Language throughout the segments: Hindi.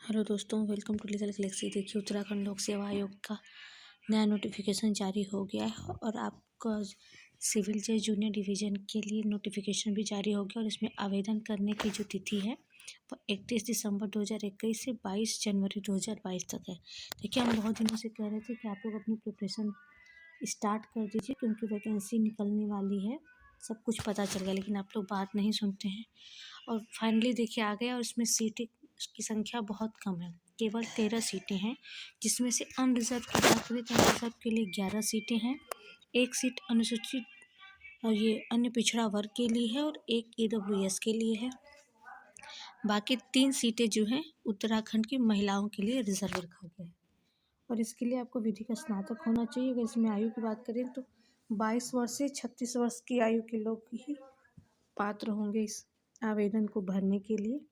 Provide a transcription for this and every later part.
हेलो दोस्तों, वेलकम टू लीगल गैलेक्सी। देखिए, उत्तराखंड लोक सेवा आयोग का नया नोटिफिकेशन जारी हो गया है और आपका सिविल जज जूनियर डिवीज़न के लिए नोटिफिकेशन भी जारी हो गया और इसमें आवेदन करने की जो तिथि है वो 31 दिसंबर 2021 से 22 जनवरी 2022 तक है। देखिए, हम बहुत दिनों से कह रहे थे कि आप लोग अपनी प्रिपरेशन स्टार्ट कर दीजिए क्योंकि वैकेंसी निकलने वाली है, सब कुछ पता चल गया, लेकिन आप लोग बात नहीं सुनते हैं। और फाइनली देखिए आ गया और इसमें सीटें की संख्या बहुत कम है, केवल 13 सीटें हैं, जिसमें से अनरिजर्व की बात करें तो अनरिजर्व के लिए 11 सीटें हैं, एक सीट अनुसूचित और ये अन्य पिछड़ा वर्ग के लिए है और एक EWS के लिए है। बाकी 3 सीटें जो हैं उत्तराखंड की महिलाओं के लिए रिजर्व रखा गया है और इसके लिए आपको विधि का स्नातक होना चाहिए। अगर इसमें आयु की बात करें तो 22 वर्ष से 36 वर्ष की आयु के लोग ही पात्र होंगे इस आवेदन को भरने के लिए।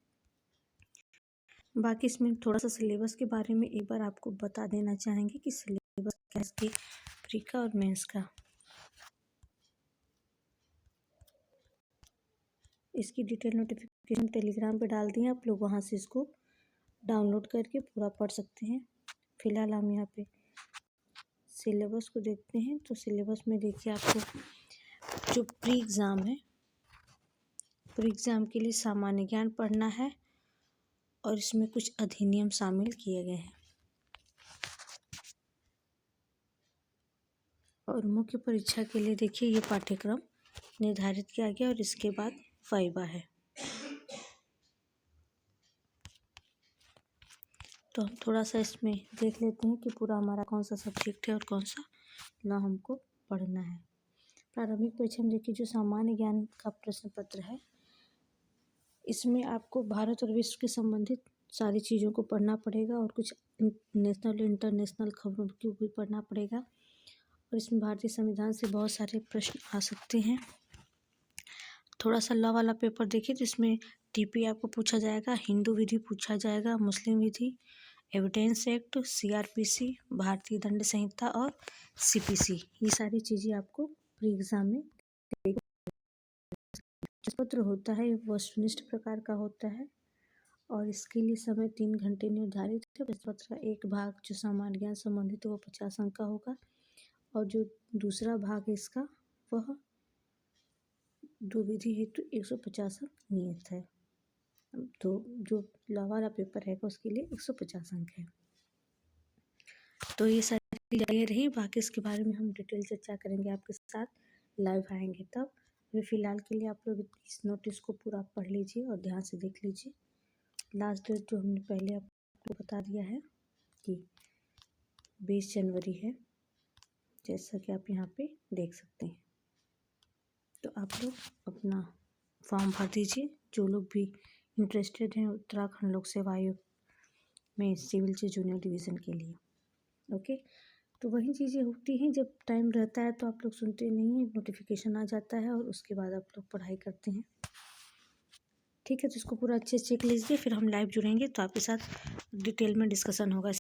बाकी इसमें थोड़ा सा सिलेबस के बारे में एक बार आपको बता देना चाहेंगे कि सिलेबस क्या है इसके प्री का और मेंस का। इसकी डिटेल नोटिफिकेशन टेलीग्राम पे डाल दी है, आप लोग वहाँ से इसको डाउनलोड करके पूरा पढ़ सकते हैं। फिलहाल हम यहाँ पे सिलेबस को देखते हैं। तो सिलेबस में देखिए, आपको जो प्री एग्ज़ाम है, प्री एग्ज़ाम के लिए सामान्य ज्ञान पढ़ना है और इसमें कुछ अधिनियम शामिल किए गए हैं और मुख्य परीक्षा के लिए देखिए ये पाठ्यक्रम निर्धारित किया गया और इसके बाद वाइवा है। तो हम थोड़ा सा इसमें देख लेते हैं कि पूरा हमारा कौन सा सब्जेक्ट है और कौन सा ना हमको पढ़ना है। प्रारंभिक परीक्षा में देखिए जो सामान्य ज्ञान का प्रश्न पत्र है, इसमें आपको भारत और विश्व के संबंधित सारी चीज़ों को पढ़ना पड़ेगा और कुछ नेशनल इंटरनेशनल खबरों को भी पढ़ना पड़ेगा और इसमें भारतीय संविधान से बहुत सारे प्रश्न आ सकते हैं। थोड़ा सा लॉ वाला पेपर देखिए, जिसमें TP आपको पूछा जाएगा, हिंदू विधि पूछा जाएगा, मुस्लिम विधि, एविडेंस एक्ट, CRPC, भारतीय दंड संहिता और CPC, ये सारी चीज़ें आपको प्री एग्ज़ाम में पत्र होता है। वस्तुनिष्ठ प्रकार का होता है और इसके लिए समय 3 घंटे निर्धारित है। प्रश्न पत्र का एक भाग जो सामान्य ज्ञान संबंधित है वो 50 अंक का होगा और जो दूसरा भाग है इसका वह दो विधि हेतु 150 अंक नियत है। तो जो लॉ वाला पेपर है उसके लिए 150 अंक है। तो ये सारी चीज़ें रही, बाकी इसके बारे में हम डिटेल चर्चा करेंगे आपके साथ, लाइव आएंगे तब। अभी फ़िलहाल के लिए आप लोग इस नोटिस को पूरा पढ़ लीजिए और ध्यान से देख लीजिए। लास्ट डेट जो हमने पहले आपको बता दिया है कि 20 जनवरी है, जैसा कि आप यहाँ पे देख सकते हैं। तो आप लोग अपना फॉर्म भर दीजिए, जो लोग भी इंटरेस्टेड हैं उत्तराखंड लोक सेवा आयोग में सिविल से जूनियर डिवीज़न के लिए। ओके, तो वही चीज़ें होती हैं, जब टाइम रहता है तो आप लोग सुनते नहीं हैं, नोटिफिकेशन आ जाता है और उसके बाद आप लोग पढ़ाई करते हैं। ठीक है, तो इसको पूरा अच्छे से चेक लीजिए, फिर हम लाइव जुड़ेंगे तो आपके साथ डिटेल में डिस्कशन होगा।